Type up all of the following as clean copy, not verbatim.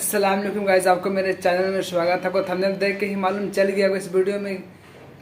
अस्सलाम वालेकुम गाइस, आपको मेरे चैनल में स्वागत है। आपको थंबनेल देख के ही मालूम चल गया होगा इस वीडियो में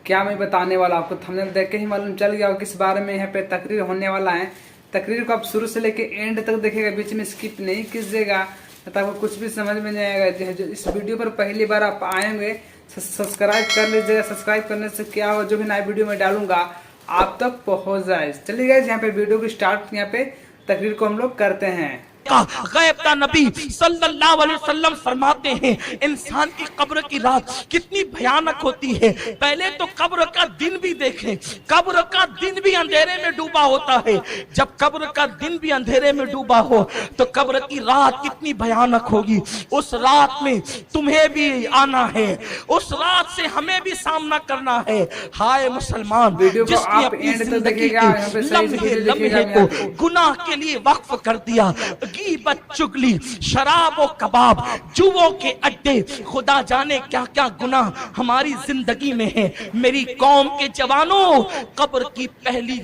क्या मैं बताने वाला। आपको थंबनेल देख के ही मालूम चल गया होगा किस बारे में यहाँ पे तकरीर होने वाला है। तकरीर को आप शुरू से लेके एंड तक देखिएगा, बीच में स्किप नहीं कीजिएगा, तो आपको कुछ भी समझ में नहीं आएगा। जो इस वीडियो पर पहली बार आप आएंगे सब्सक्राइब कर लीजिएगा। सब्सक्राइब करने से क्या हो, जो भी नया वीडियो में डालूंगा आप तक पहुँच जाए। चलिए गाइस, यहाँ पे वीडियो की स्टार्ट, यहाँ पे तकरीर को हम लोग करते हैं। गैब का नबी सल्लल्लाहु अलैहि वसल्लम फरमाते हैं इंसान की कब्र की रात कितनी भयानक होती है। पहले तो कब्र का दिन भी देखें, कब्र का दिन भी अंधेरे में डूबा होता है। जब कब्र का दिन भी अंधेरे में डूबा हो तो कब्र की रात कितनी भयानक होगी। उस रात में तुम्हें भी आना है, उस रात से हमें भी सामना करना है। हाय मुसलमान, जिसने अपनी जिंदगी के लम्हे को गुनाह के लिए वक्फ कर दिया। गीबत, चुगली, शराब और कबाब, जुओं के अड्डे, खुदा जाने क्या क्या गुनाह हमारी जिंदगी में है। मेरी कौम के जवानों, कब्र की पहली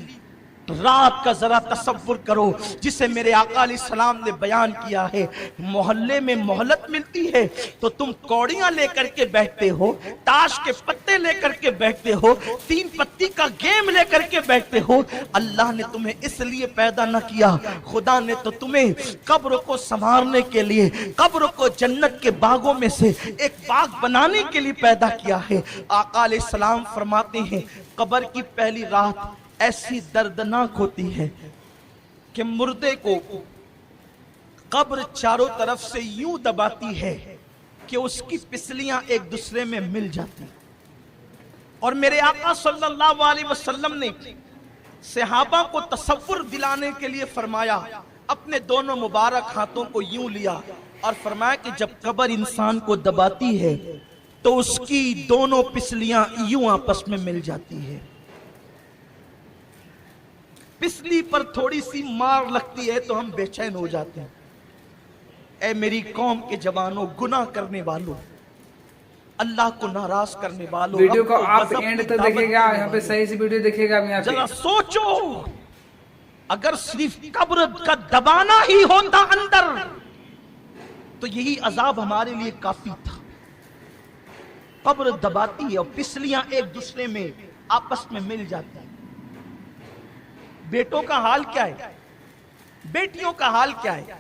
रात का जरा तसव्वुर करो जिसे मेरे आका अलैहिस्सलाम ने बयान किया है। मोहल्ले में मोहलत मिलती है तो तुम कौड़ियां लेकर के बैठते हो, ताश के पत्ते लेकर के बैठते हो, तीन पत्ती का गेम लेकर के बैठते हो। अल्लाह ने तुम्हें इसलिए पैदा न किया, खुदा ने तो तुम्हें कब्र को संवारने के लिए, कब्र को जन्नत के बागों में से एक बाग बनाने के लिए पैदा किया है। आका अलैहिस्सलाम फरमाते हैं कब्र की पहली रात ऐसी दर्दनाक होती है कि मुर्दे को कब्र चारों तरफ से यूं दबाती है कि उसकी पिसलियां एक दूसरे में मिल जाती। और मेरे आका सल्लल्लाहु अलैहि वसल्लम ने सहाबा को तसव्वुर दिलाने के लिए फरमाया, अपने दोनों मुबारक हाथों को यूं लिया और फरमाया कि जब कब्र इंसान को दबाती है तो उसकी दोनों पिसलियां यूं आपस में मिल जाती है। पिसली पर थोड़ी सी मार लगती है तो हम बेचैन हो जाते हैं। ऐ मेरी कौम के जवानों, गुनाह करने वालों, अल्लाह को नाराज करने वालों, वीडियो को आप एंड तक देखिएगा, यहाँ पे सही से वीडियो देखिएगा। जरा सोचो, अगर सिर्फ कब्र का दबाना ही होता अंदर तो यही अजाब हमारे लिए काफी था। कब्र दबाती है और पिसलियां एक दूसरे में आपस में मिल जाती है। बेटों का हाल क्या है, बेटियों का हाल क्या है।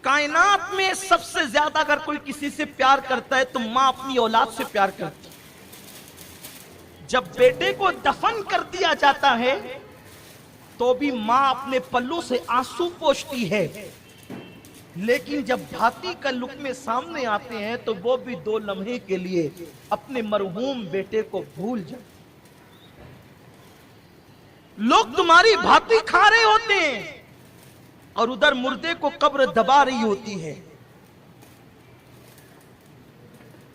कायनात में सबसे ज्यादा अगर कोई किसी से प्यार करता है तो मां अपनी औलाद से प्यार करती है। जब बेटे को दफन कर दिया जाता है तो भी मां अपने पल्लू से आंसू पोंछती है, लेकिन जब भाती का लुक़्मे सामने आते हैं तो वो भी दो लम्हे के लिए अपने मरहूम बेटे को भूल जाते। लोग तुम्हारी भाती खा रहे होते हैं और उधर मुर्दे को कब्र दबा रही होती है।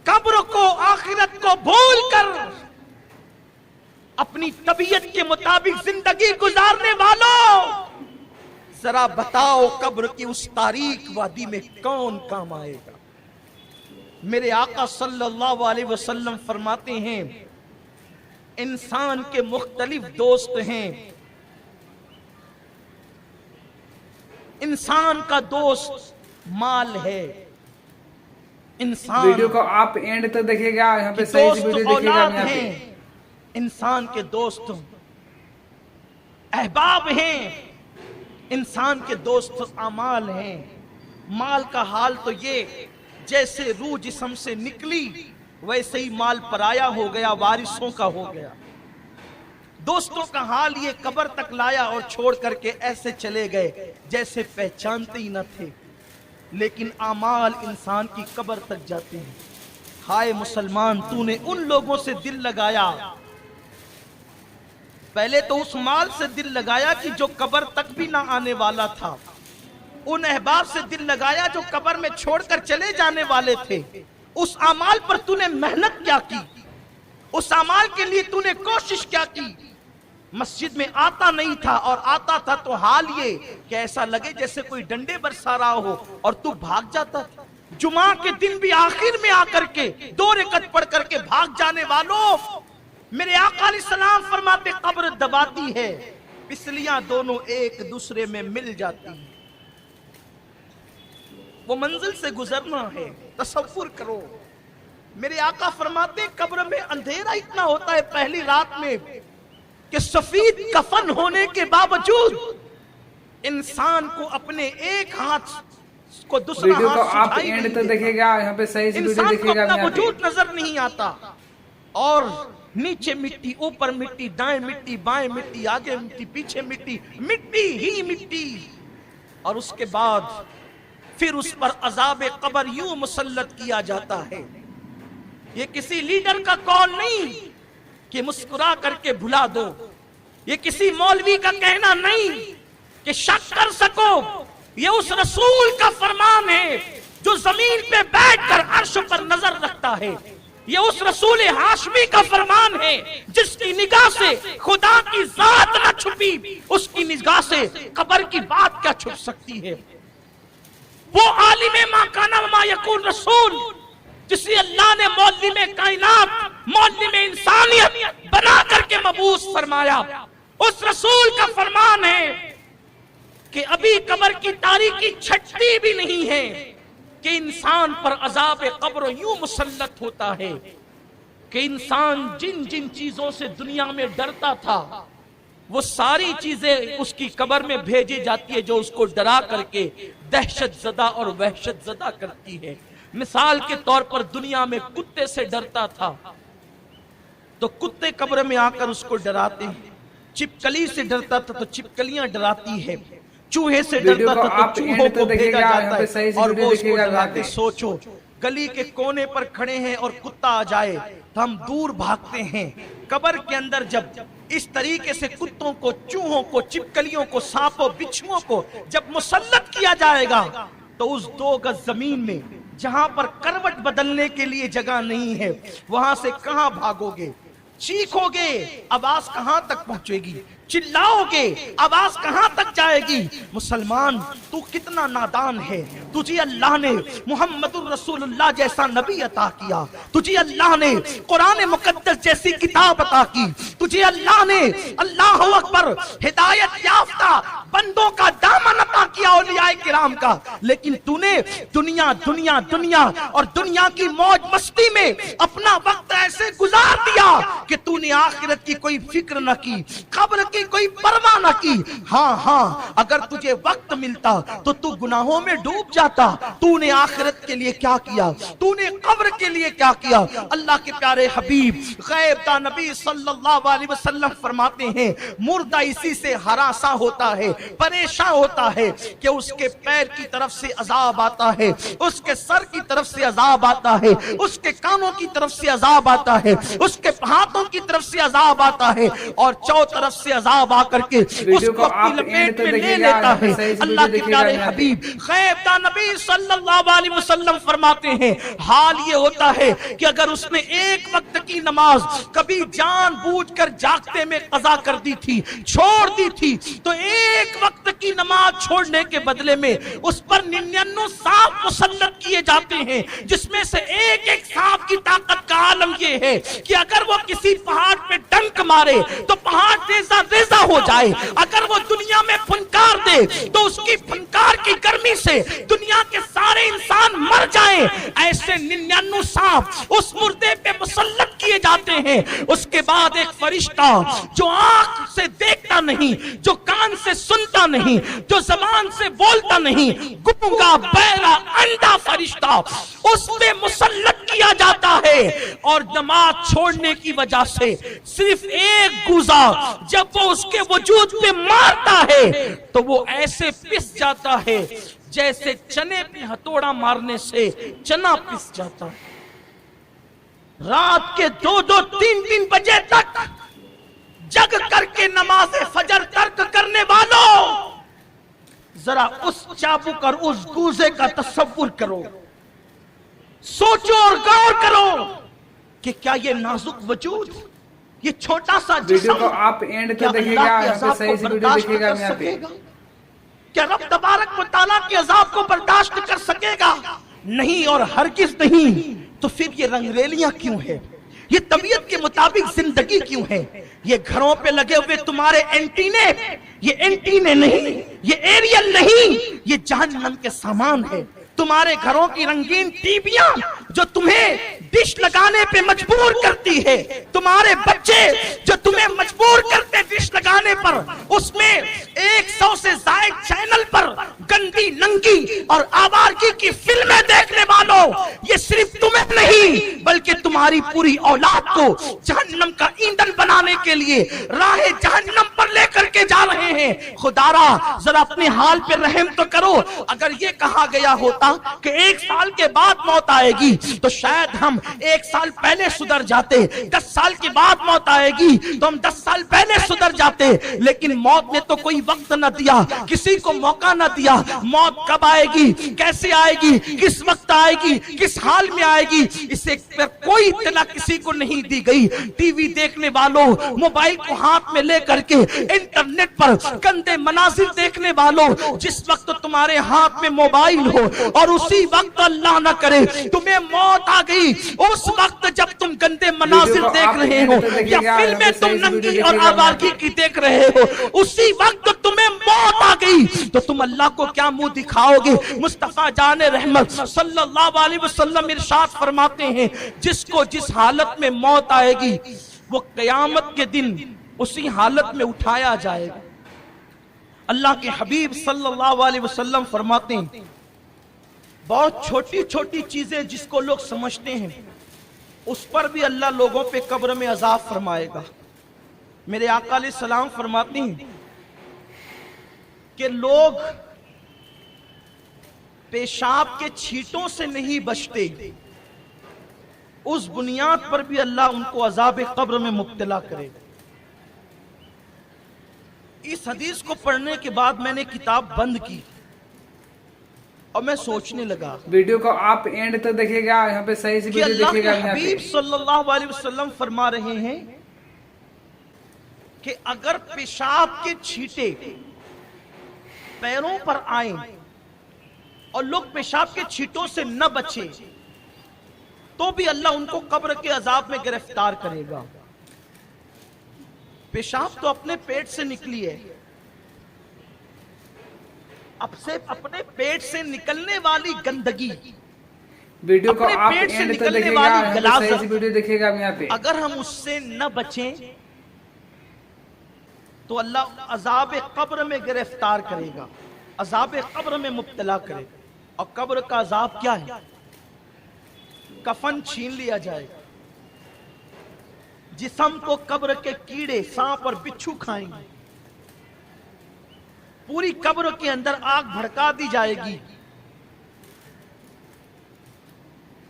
कब्र को, आखिरत को भूल कर अपनी तबीयत के मुताबिक जिंदगी गुजारने वालों, जरा बताओ कब्र की उस तारीख वादी में कौन काम आएगा। मेरे आका सल्लल्लाहु अलैहि वसल्लम फरमाते हैं इंसान के मुख्तलिफ दोस्त हैं। इंसान का दोस्त माल है। इंसान, वीडियो को आप एंड तक देखिएगा, यहाँ पे सही से वीडियो देखिएगा। इंसान के दोस्त अहबाब हैं, इंसान के दोस्त अमाल हैं। माल का हाल तो ये, जैसे रूह जिस्म से निकली वैसे ही माल पराया हो गया, वारिसों का हो गया। दोस्तों का हाल ये कब्र तक लाया और छोड़ करके ऐसे चले गए जैसे पहचानते ही न थे। लेकिन आमाल इंसान की कब्र तक जाते हैं। हाय मुसलमान, तूने उन लोगों से दिल लगाया, पहले तो उस माल से दिल लगाया कि जो कब्र तक भी ना आने वाला था, उन अहबाब से दिल लगाया जो कब्र में छोड़कर चले जाने वाले थे। उस अमाल पर तूने मेहनत क्या की, उस अमाल के लिए तूने कोशिश क्या की। मस्जिद में आता नहीं था और आता था तो हाल ये कि ऐसा लगे जैसे कोई डंडे बरसा रहा हो और तू भाग जाता था। जुमा के दिन भी आखिर में आकर के 2 रकअत पढ़ करके भाग जाने वालों, मेरे आका अलैहिस्सलाम फरमाते कब्र दबाती है, पिसलियां दोनों एक दूसरे में मिल जाती हैं। वो मंजिल से गुजरना है। तसव्वुर करो, मेरे आका फरमाते कब्र में अंधेरा इतना होता है पहली रात में कि सफेद कफन होने के बावजूद इंसान को अपने एक हाथ को दूसरा वीडियो को हाथ आप सुझाई एंड नहीं तक देता। देखिएगा, यहाँ पे सही से वीडियो इंसान को देखिएगा। अपना यहाँ पे वजूद नजर नहीं आता और नीचे मिट्टी, ऊपर मिट्टी, दाएं मिट्टी, बाएं मिट्टी, आगे मिट्टी, पीछे मिट्टी, मिट्टी ही मिट्टी। और उसके बाद फिर उस पर अजाब कब्र यूं मुसल्लत किया जाता है। ये किसी लीडर का कौल नहीं कि मुस्कुरा करके भुला दो, ये किसी मौलवी का कहना नहीं कि शक कर सको, ये उस रसूल का फरमान है जो जमीन पे बैठकर अर्श पर नजर रखता है। ये उस रसूल हाशमी का फरमान है जिसकी निगाह से खुदा की जात न छुपी, उसकी निगाह से कब्र की बात क्या छुप सकती है। वो आलिम मा काना मा यकून रसूल जिसे अल्लाह ने मौलिम कायनात, मौलिम इंसानियत बना करके मबूस फरमाया, उस रसूल का फरमान है कि अभी कब्र की तारीकी छटती भी नहीं है कि इंसान पर अजाब कब्र यूं मुसल्लत होता है कि इंसान जिन जिन चीजों से दुनिया में डरता था वो सारी चीजें उसकी कब्र में भेजी जाती है जो उसको डरा करके दहशत ज़दा और वहशत ज़दा करती है। मिसाल के तौर पर दुनिया में कुत्ते से डरता था तो कुत्ते कब्र में आकर उसको डराते हैं, छिपकली से डरता था तो छिपकलियां डराती है, चूहे से डरता था तो चूहों को भेजा जाता है और वो उसको डराते। सोचो गली के कोने पर खड़े हैं और कुत्ता आ जाए तो हम दूर भागते हैं। कब्र के अंदर जब इस तरीके से कुत्तों को, चूहों को, छिपकलियों को, सांपों, बिच्छुओं को जब मुसल्लत किया जाएगा तो उस 2 गज जमीन में जहां पर करवट बदलने के लिए जगह नहीं है वहां से कहां भागोगे, चीखोगे, आवाज कहां तक पहुंचेगी, चिल्लाओगे, आवाज कहां तक जाएगी। मुसलमान तू कितना नादान है, तुझे अल्लाह ने मुहम्मदुर रसूलुल्लाह जैसा नबी अता किया, तुझे अल्लाह ने कुरान मुकद्दस जैसी किताब अता की, तुझे अल्लाह ने अल्लाहु अकबर हिदायत याफ्ता बंदों का दामन अता किया औलियाए किराम का, लेकिन तूने दुनिया दुनिया दुनिया और दुनिया की मौज मस्ती में अपना वक्त ऐसे गुजार दिया कि तूने आखिरत की कोई फिक्र न की, कब्र की कोई परवाह न की। हाँ, अगर तुझे वक्त मिलता तो तू गुनाहों में डूब जाता। तूने आखिरत के लिए क्या किया, तूने कब्र के लिए क्या किया। अल्लाह के प्यारे हबीब गैब दा नबी सल्लल्लाहु अलैहि वसल्लम फरमाते हैं मुर्दा इसी से हरासा होता है, परेशान होता है कि उसके पैर की तरफ से अजाब आता है, उसके सर की तरफ से अजाब आता है, उसके कानों की तरफ से अजाब आता है, उसके हाथों की तरफ से अजाब आता है और चौ तरफ से अजाब आकर के उसको अपनी लपेट में ले लेता है। अल्लाह के प्यारे हबीब गैब दा नबी सल्लल्लाहु अलैहि वसल्लम फरमाते हैं हाल ये होता है कि अगर उसने एक वक्त की नमाज कभी जानबूझकर जागते में कज़ा कर दी थी, छोड़ दी थी, तो एक वक्त की नमाज छोड़ने के बदले में उस पर 99 सांप मुसल्लत किए जाते हैं, जिसमें से एक एक सांप की ताकत का आलम ये है कि अगर वो किसी पहाड़ पे डंक मारे तो पहाड़ रेजा रेजा हो जाए, अगर वो दुनिया में फनकार दे तो उसकी फनकार की गर्मी से दुनिया के सारे इंसान मर जाएं। ऐसे 99 सांप उस मुर्दे पे मुसल्लत किए जाते हैं। उसके बाद एक फरिश्ता जो आंख से देखता नहीं, जो कान से सुनता नहीं, जो जबान से बोलता नहीं, गूंगा बहरा अंधा फरिश्ता उस पे मुसल्लत किया जाता है और नमाज छोड़ने की वजह से सिर्फ एक गुजा जब वो उसके वजूद पे मारता है तो वो ऐसे पिस जाता है जैसे चने पे हथौड़ा मारने से चना पिस जाता है। रात के 2-2, 3-3 बजे तक जग करके नमाज फजर तर्क करने वालों, जरा उस चाबुक और उस गूजे का तसव्वुर करो, सोचो और गौर करो कि क्या ये नाजुक वजूद, ये छोटा सा वीडियो को आप एंड तक देखिएगा, यहाँ पे सही से वीडियो देखिएगा। यहाँ पे क्या रब तबारक व तआला के अजाब को बर्दाश्त कर सकेगा? नहीं और हरगिज नहीं। तो फिर ये रंगरेलियां क्यों है, ये तबीयत के मुताबिक जिंदगी क्यों है, ये घरों पे लगे हुए तुम्हारे एंटीने, ये एंटीने नहीं, ये एरियल नहीं, ये जहन्नम के सामान है। तुम्हारे घरों की रंगीन टीवियां जो तुम्हें डिश लगाने पे मजबूर करती है, तुम्हारे बच्चे जो तुम्हें मजबूर करते डिश लगाने पर, उसमें 100 से ज्यादा चैनल पर गंदी नंगी और आवारगी की फिल्में देखने वालों, ये सिर्फ तुम्हें नहीं बल्कि तुम्हारी पूरी औलाद को जहन्नम का ईंधन बनाने के लिए राह जहन्नम पर लेकर के जा रहे हैं। खुदारा जरा अपने हाल पे रहम तो करो। अगर ये कहा गया होता कि 1 साल के बाद मौत आएगी तो शायद हम 1 साल पहले सुधर जाते, 10 साल के बाद मौत आएगी तो हम 10 साल पहले सुधर जाते, लेकिन मौत ने तो कोई वक्त न दिया, किसी को मौका न दिया। मौत कब आएगी, कैसे आएगी, किस वक्त आएगी, किस हाल में आएगी, इसे पर कोई इत्तला किसी को नहीं दी गई। टीवी देखने वालों, मोबाइल को हाथ में लेकर के इंटरनेट पर गंदे मनाजिर देखने वालों, जिस वक्त तुम्हारे हाथ में मोबाइल हो और उसी वक्त अल्लाह न करे तुम्हें मौत आ गई, उस वक्त जब तुम गंदे मनाजिर देख रहे हो या फिल्में तुम नंगी और आवारगी की देख रहे हो, उसी वक्त तुम्हें मौत आ गई तो तुम अल्लाह को क्या मुंह दिखाओगे। मुस्तफा जाने रहमत सल्लल्लाहु अलैहि वसल्लम इरशाद फरमाते हैं, जिसको जिस हालत में मौत आएगी वो क़यामत के दिन उसी हालत में उठाया जाएगा। अल्लाह के हबीब सल्लल्लाहु अलैहि वसल्लम फरमाते हैं, बहुत छोटी छोटी चीजें जिसको लोग समझते हैं उस पर भी अल्लाह लोगों पे कब्र में अजाब फरमाएगा। मेरे आका अलैहिस्सलाम फरमाते हैं कि लोग पेशाब के छींटों से नहीं बचते, उस बुनियाद पर भी अल्लाह उनको अजाब कब्र में मुब्तला करेगा। इस हदीस को पढ़ने के बाद मैंने किताब बंद की और मैं सोचने लगा। वीडियो को आप एंड तक देखिएगा, यहाँ पे सही से वीडियो देखिएगा। हबीब सल्लल्लाहु अलैहि वसल्लम फरमा रहे हैं कि अगर पेशाब के छींटे पैरों पर आए और लोग पेशाब के छींटों से न बचे तो भी अल्लाह उनको कब्र के अजाब में गिरफ्तार करेगा। पेशाब तो अपने पेट से निकली है, अब से अपने पेट से निकलने वाली गंदगी, वीडियो को आप पेट से एंड तक निकलने देखिएगा, वाली यहाँ पे गलाजत, सही से वीडियो देखिएगा यहाँ पे। अगर हम उससे न बचें तो अल्लाह अजाब कब्र में गिरफ्तार करेगा, अजाब कब्र में मुब्तला करेगा। और कब्र का अजाब क्या है? कफन छीन लिया जाएगा, जिस्म को कब्र के कीड़े, सांप और बिच्छू खाएंगे, पूरी कब्र के अंदर आग भड़का दी जाएगी।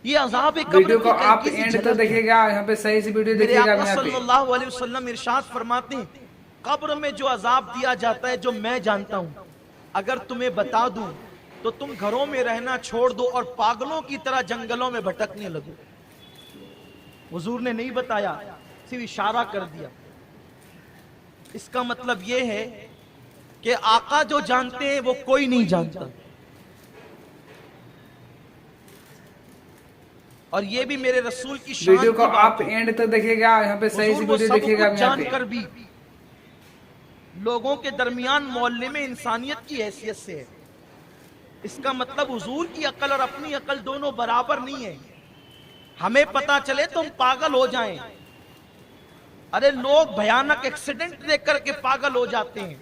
ये अजाब वीडियो को आप एंड तक देखिएगा, यहाँ पे सही से वीडियो देखिएगा यहाँ पे। सल्लल्लाहु अलैहि वसल्लम इरशाद फरमाते हैं, कब्र में जो अजाब दिया जाता है जो मैं जानता हूं, अगर तुम्हें बता दूं तो तुम घरों में रहना छोड़ दो और पागलों की तरह जंगलों में भटकने लगो। हुजूर ने नहीं बताया, सिर्फ इशारा कर दिया। इसका मतलब यह है कि आका जो जानते हैं वो कोई नहीं जानता, और ये भी मेरे रसूल की शान। वीडियो को आप एंड तक देखिएगा, यहाँ पे सही से वीडियो देखिएगा यहाँ पे। जानकर भी लोगों के दरमियान मोहल्ले में इंसानियत की हैसियत से है। इसका मतलब हुजूर की अकल और अपनी अकल दोनों बराबर नहीं है। हमें पता चले तो हम पागल हो जाएं। अरे लोग भयानक एक्सीडेंट देख करके पागल हो जाते हैं,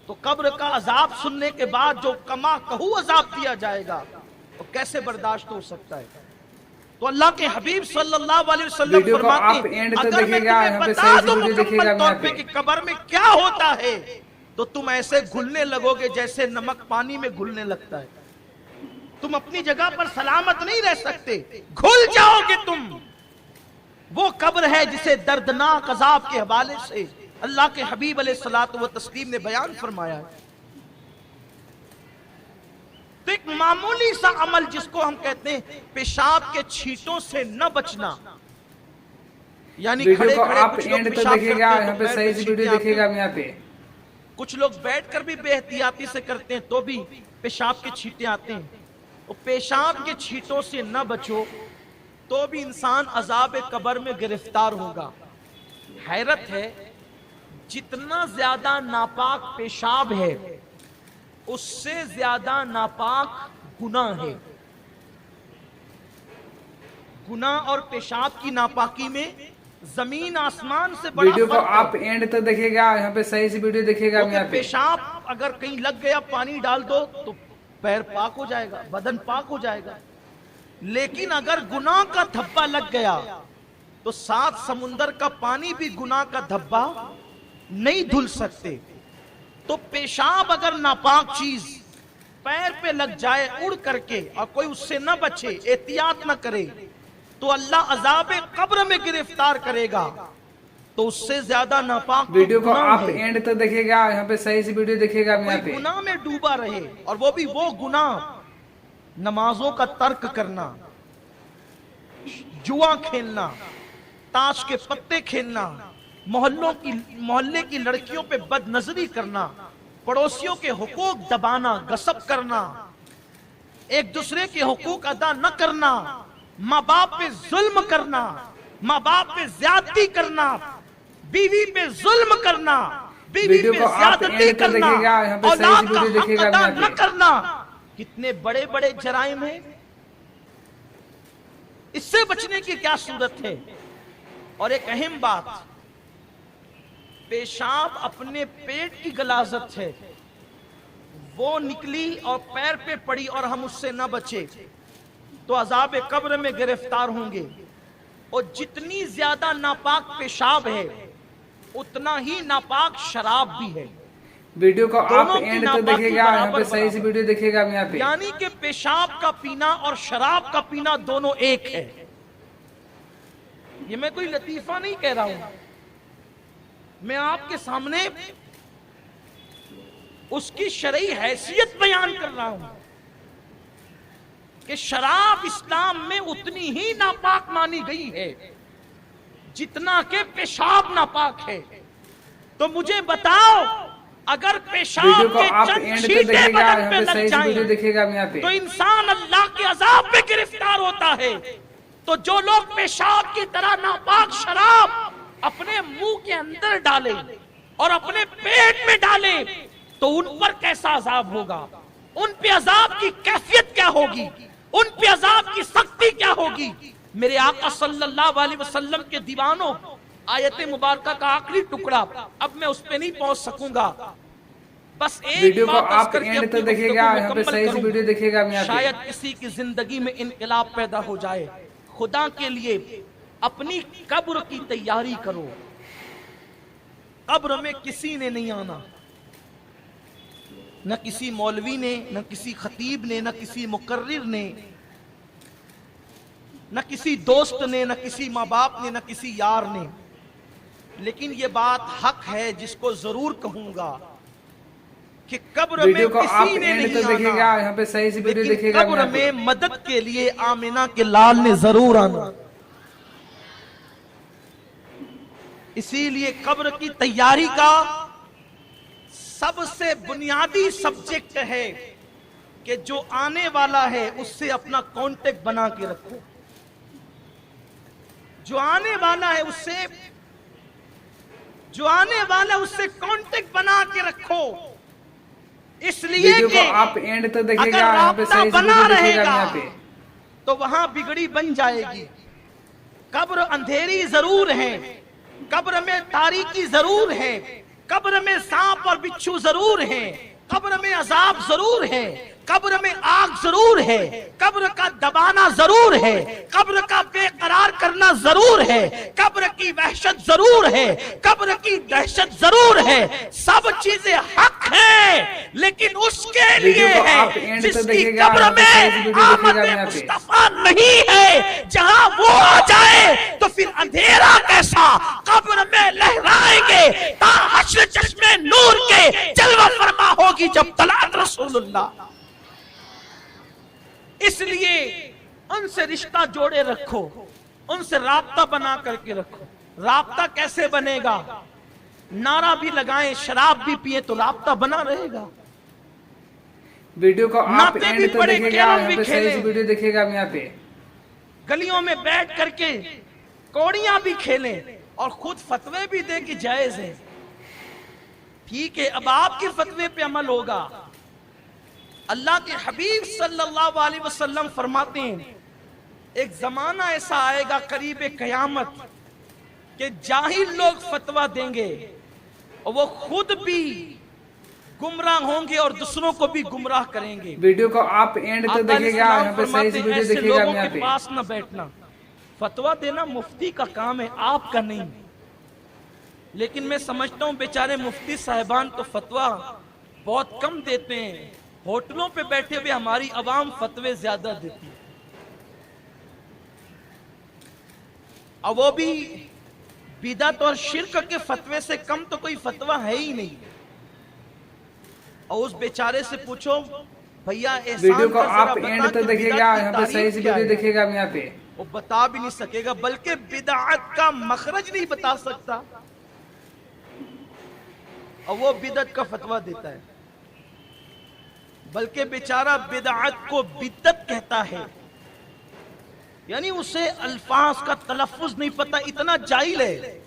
तो कब्र का अजाब सुनने के बाद जो कमा कहू अजाब दिया जाएगा वो कैसे बर्दाश्त हो सकता है। तो अल्लाह के हबीब सल्लल्लाहु अलैहि वसल्लम फरमाते हैं, अगर मैं तुम्हें बता दूं मुकम्मल तौर पे कि कब्र में क्या होता है तो तुम ऐसे घुलने लगोगे जैसे नमक पानी में घुलने लगता है। तुम अपनी जगह पर सलामत नहीं रह सकते, घुल जाओगे तुम। वो कब्र है जिसे दर्दनाक अजाब के हवाले से अल्लाह के हबीब अलैहिस्सलातु व तस्लीम ने बयान फरमाया है। तो एक मामूली सा अमल जिसको हम कहते हैं पेशाब के छींटों से न बचना, यानी खड़े खड़े आप एंड तक देखिएगा, यहाँ पे सही से वीडियो देखिएगा यहाँ पे। कुछ लोग बैठकर भी बेहतियाती से करते हैं तो भी पेशाब के छींटे आते हैं। तो पेशाब के छींटों से न बचो तो भी इंसान अजाब कब्र में गिरफ्तार होगा। हैरत है, जितना ज्यादा नापाक पेशाब है उससे ज्यादा नापाक गुनाह है। गुनाह और पेशाब की नापाकी में जमीन आसमान से बड़ा वीडियो को फर्क है। आप एंड तक देखिएगा, यहाँ पे सही से वीडियो देखिएगा यहाँ क्योंकि पे। पेशाब अगर कहीं लग गया, पानी डाल दो तो पैर पाक हो जाएगा, बदन पाक हो जाएगा। लेकिन अगर गुनाह का धब्बा लग गया तो 7 समुंदर का पानी भी गुनाह का धब्बा नहीं धुल सकते। तो पेशाब अगर नापाक चीज पैर पे लग जाए उड़ करके और कोई उससे न बचे, एहतियात न करे, तो अल्लाह अजाब कब्र में गिरफ्तार करेगा। तो उससे ज्यादा नापाक वीडियो को गुनाह आप है। एंड तक देखिएगा, यहाँ पे सही से वीडियो देखिएगा यहाँ कोई पे। गुनाह में डूबा रहे, और वो भी वो गुनाह नमाजों का तर्क करना, जुआ खेलना, ताश के पत्ते खेलना, मोहल्ले की लड़कियों पे बदनजरी करना, पड़ोसियों के हुकूक दबाना, गसब करना, एक दूसरे के हुकूक अदा न करना, माँ बाप पे जुल्म करना, माँ बाप पे ज्यादती करना, बीवी पे जुल्म करना, बीवी वीडियो पे को आप ज्यादती एंड तक करना, देखिएगा, यहाँ पे सही से औलाद का वीडियो हक देखिएगा अदा यहाँ न पे। करना, कितने बड़े बड़े जराइम हैं। इससे बचने की क्या सूरत है? और एक अहम बात, पेशाब अपने पेट की गलाजत है, वो निकली और पैर पे पड़ी और हम उससे न बचे तो अजाब कब्र में गिरफ्तार होंगे। और जितनी ज्यादा नापाक पेशाब है उतना ही नापाक शराब भी है। वीडियो को आप दोनों की एंड तक नापाकी देखिएगा, यहाँ पे बराबर सही से बराबर। वीडियो देखिएगा यहाँ पे। यानी कि पेशाब का पीना और शराब का पीना दोनों एक है। ये मैं कोई लतीफा नहीं कह रहा हूं, मैं आपके सामने उसकी शरई हैसियत बयान कर रहा हूं कि शराब इस्लाम में उतनी ही नापाक मानी गई है जितना के पेशाब नापाक है। तो मुझे बताओ, अगर पेशाब वीडियो को के आप चंद एंड तक छींटे देखिएगा, बदन यहाँ पे पे लग सही से वीडियो जाएं देखिएगा यहाँ पे। तो इंसान अल्लाह के अजाब में गिरफ्तार होता है। तो जो लोग पेशाब की तरह नापाक शराब अपने मुंह के अंदर डाले और अपने पेट में डाले तो उन पर कैसा अजाब होगा, उन पे अजाब की कैफियत क्या होगी, उन पे अजाब की सख्ती क्या होगी। मेरे आका सल्लल्लाहु अलैहि वसल्लम के दीवानों, आयत मुबारका का आखिरी टुकड़ा, अब मैं उस पे नहीं पहुंच सकूंगा, बस एक वीडियो को बात अर्ज आप करके एंड अपनी तक गुफ्तगू देखिएगा, यहाँ पे मुकम्मल सही से करूं। वीडियो देखिएगा यहाँ पे। शायद किसी की जिंदगी में इनकलाब पैदा हो जाए। खुदा के लिए अपनी कब्र की तैयारी करो। कब्र में किसी ने नहीं आना, न किसी मौलवी ने, न किसी खतीब ने, न किसी मुकर्रिर ने, न किसी दोस्त ने, न किसी माँ बाप ने, न किसी यार ने। लेकिन ये बात हक है जिसको जरूर कहूंगा कि कब्र में वीडियो को आप किसी ने एंड नहीं तक देखिएगा, आना, यहाँ पे सही से वीडियो लेकिन देखिएगा कब्र यहाँ पे। में मदद के लिए आमिना के लाल ने जरूर आना। इसीलिए कब्र की तैयारी का सबसे बुनियादी सब्जेक्ट है कि जो आने वाला है उससे अपना कांटेक्ट बना के रखो। जो आने वाला है उससे कांटेक्ट बना के रखो। इसलिए वीडियो को कि आप एंड तक देखिएगा, अगर यहाँ पे राब्ता सही से बना वीडियो देखिएगा रहेगा यहाँ पे। तो वहां बिगड़ी बन जाएगी। कब्र अंधेरी जरूर है, कब्र में तारीकी जरूर है, कब्र में सांप और बिच्छू जरूर है, कब्र में अजाब जरूर है, कब्र में आग जरूर है, कब्र का दबाना जरूर है, कब्र का बेकरार करना जरूर है, कब्र की वहशत जरूर है, कब्र की दहशत जरूर है। सब चीजें हक है, लेकिन उसके लिए वीडियो को आप है एंड तक जिसकी देखिएगा, कब्र यहाँ पे सही से में वीडियो देखिएगा आमद यहाँ पे। मुस्तफा नहीं है। जहां वो आ जाए तो फिर अंधेरा कैसा, कब्र में लहराएंगे ता हश्र चश्मे नूर के जलवा फरमा होगी जब तलात रसूलुल्लाह। इसलिए उनसे रिश्ता जोड़े रखो, उनसे राब्ता बना करके रखो। राब्ता कैसे बनेगा? नारा भी लगाएं, शराब भी पिए तो राब्ता बना रहेगा। वीडियो को आप नाते भी एंड तक पड़े, देखिएगा, कैरम यहाँ भी पे सही खेले। से वीडियो देखिएगा यहाँ पे। गलियों में बैठ करके कौड़ियां भी खेलें और खुद फतवे भी दे कि जायज है। ठीक है, अब आपके फतवे पे अमल होगा। اللہ کے حبیب صلی اللہ علیہ وسلم فرماتے ہیں ایک زمانہ ایسا آئے گا قریب قیامت کہ جاہل لوگ فتویٰ دیں گے اور وہ خود بھی گمراہ ہوں گے اور دوسروں کو بھی گمراہ کریں گے. ویڈیو کو آپ اینڈ تک دیکھیے گا, یہاں پہ صحیح سے ویڈیو دیکھیے گا. یہاں پہ پاس نہ بیٹھنا, فتویٰ دینا مفتی کا کام ہے, آپ کا نہیں. لیکن میں سمجھتا ہوں بیچارے مفتی صاحبان تو فتویٰ بہت کم دیتے ہیں, ہوٹلوں پہ بیٹھے ہوئے ہماری عوام فتوے زیادہ دیتی ہے, اور وہ بھی بدعت اور شرک کے فتوے سے کم تو کوئی فتویٰ ہے ہی نہیں. اور اس بیچارے سے پوچھو بھیا ویڈیو کو آپ اینڈ تک دیکھیے گا, یہاں پہ صحیح سے ویڈیو دیکھیے گا. یہاں پہ وہ بتا بھی نہیں سکے گا, بلکہ بدعت کا مخرج نہیں بتا سکتا, اور وہ بدعت کا فتویٰ دیتا ہے. بلکہ بیچارہ بدعت کو بدعت کہتا ہے, یعنی اسے الفاظ کا تلفظ نہیں پتا, اتنا جاہل ہے.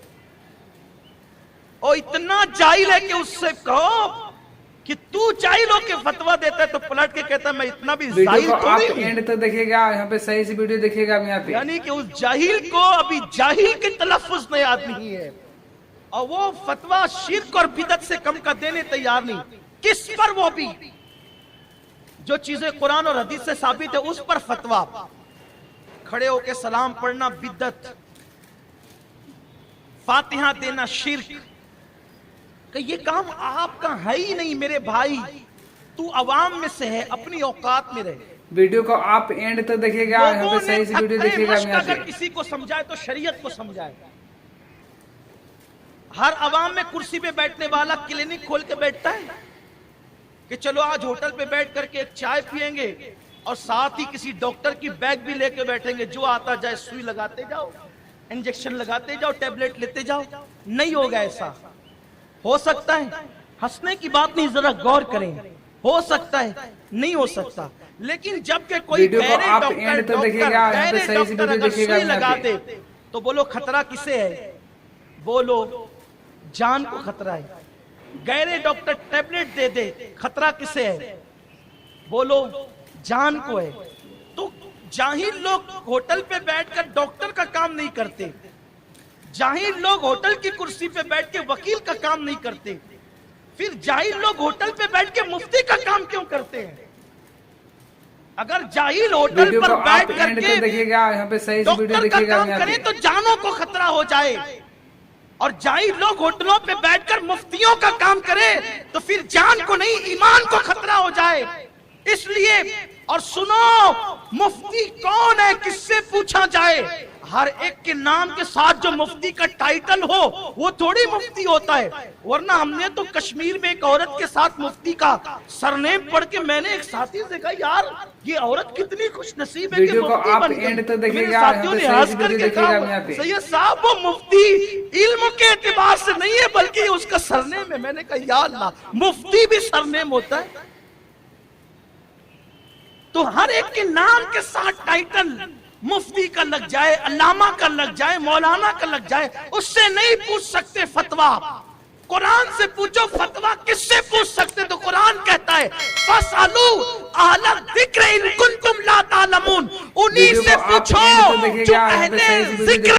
اور اتنا جاہل ہے کہ اس سے کہو کہ تو جاہل ہو کے فتویٰ دیتا ہے تو پلٹ کے کہتا ہے میں اتنا بھی جاہل ویڈیو کو تو آپ نہیں ہوں. اینڈ تک دیکھیے گا, یہاں پہ صحیح سے ویڈیو دیکھیے گا. یہاں پہ یعنی کہ اس جاہل کو ابھی جاہل کے تلفظ نہیں یاد نہیں ہے, اور وہ فتویٰ شرک اور بدعت سے کم کا دینے تیار نہیں. کس پر؟ وہ بھی جو چیزیں قرآن اور حدیث سے ثابت ہے اس پر فتویٰ. کھڑے ہو کے سلام پڑھنا بدعت, فاتحہ دینا شرک. کہ یہ کام آپ کا ہے ہی نہیں میرے بھائی, تو عوام میں سے ہے, اپنی اوقات میں رہے. ویڈیو کو آپ اینڈ تک دیکھیے گا, یہاں پہ صحیح سے ویڈیو دیکھیے گا. یہاں اگر پہ کسی کو سمجھائے تو شریعت کو سمجھائے. ہر عوام میں کرسی پہ بیٹھنے والا کلینک کھول کے بیٹھتا ہے کہ چلو آج ہوٹل پہ بیٹھ کر کے ایک چائے پیئیں گے اور ساتھ ہی کسی ڈاکٹر کی بیگ بھی لے کے بیٹھیں گے, جو آتا جائے سوئی لگاتے جاؤ, انجیکشن لگاتے جاؤ, ٹیبلٹ لیتے جاؤ. نہیں ہوگا ایسا. ہو سکتا ہے, ہنسنے کی بات نہیں, ذرا غور کریں, ہو سکتا ہے, نہیں ہو سکتا. لیکن جب کہ کوئی سوئی لگا دے تو بولو خطرہ کسے ہے؟ بولو جان کو خطرہ ہے. غیر ڈاکٹر ٹیبلٹ دے دے, خطرہ کسے ہے؟ بولو جان کو ہے. تو جاہل لوگ ہوٹل پہ بیٹھ کر ڈاکٹر کا کام نہیں کرتے, جاہل لوگ ہوٹل کی کرسی پہ بیٹھ کے وکیل کا کام نہیں کرتے, پھر جاہل لوگ ہوٹل پہ بیٹھ کے مفتی کا کام کیوں کرتے ہیں؟ اگر جاہل ہوٹل پر بیٹھ کر کے ڈاکٹر کا کام کریں تو جانوں کو خطرہ ہو جائے, اور جاہل لوگ ہوٹلوں پہ بیٹھ کر مفتیوں کا کام کریں تو پھر جان کو نہیں ایمان کو خطرہ ہو جائے. اس لیے اور سنو, مفتی کون ہے کس سے پوچھا جائے؟ ہر ایک کے نام کے ساتھ جو مفتی کا ٹائٹل ہو وہ تھوڑی مفتی ہوتا ہے. ورنہ ہم نے تو کشمیر میں ایک عورت کے ساتھ مفتی کا سرنیم پڑھ کے میں نے ایک ساتھی سے کہا یار یہ عورت کتنی خوش نصیب ہے کہ مفتی بن گئی. میرے ساتھیوں نے ہنس کر کے کہا سید صاحب وہ مفتی علم کے اعتبار سے نہیں ہے بلکہ اس کا سرنیم ہے. میں نے کہا یا اللہ, مفتی بھی سرنیم ہوتا ہے؟ تو ہر ایک کے نام کے ساتھ ٹائٹل مفتی کا لگ جائے, علامہ کا لگ جائے, مولانا کا لگ جائے, اس سے نہیں پوچھ سکتے فتویٰ. قرآن سے پوچھو فتویٰ کس سے پوچھ سکتے؟ تو قرآن کہتا ہے فَاسْأَلُوا أَهْلَ الذِّكْرِ إِن كُنتُمْ لَا تَعْلَمُونَ, انہی سے پوچھو جو اہل ذکر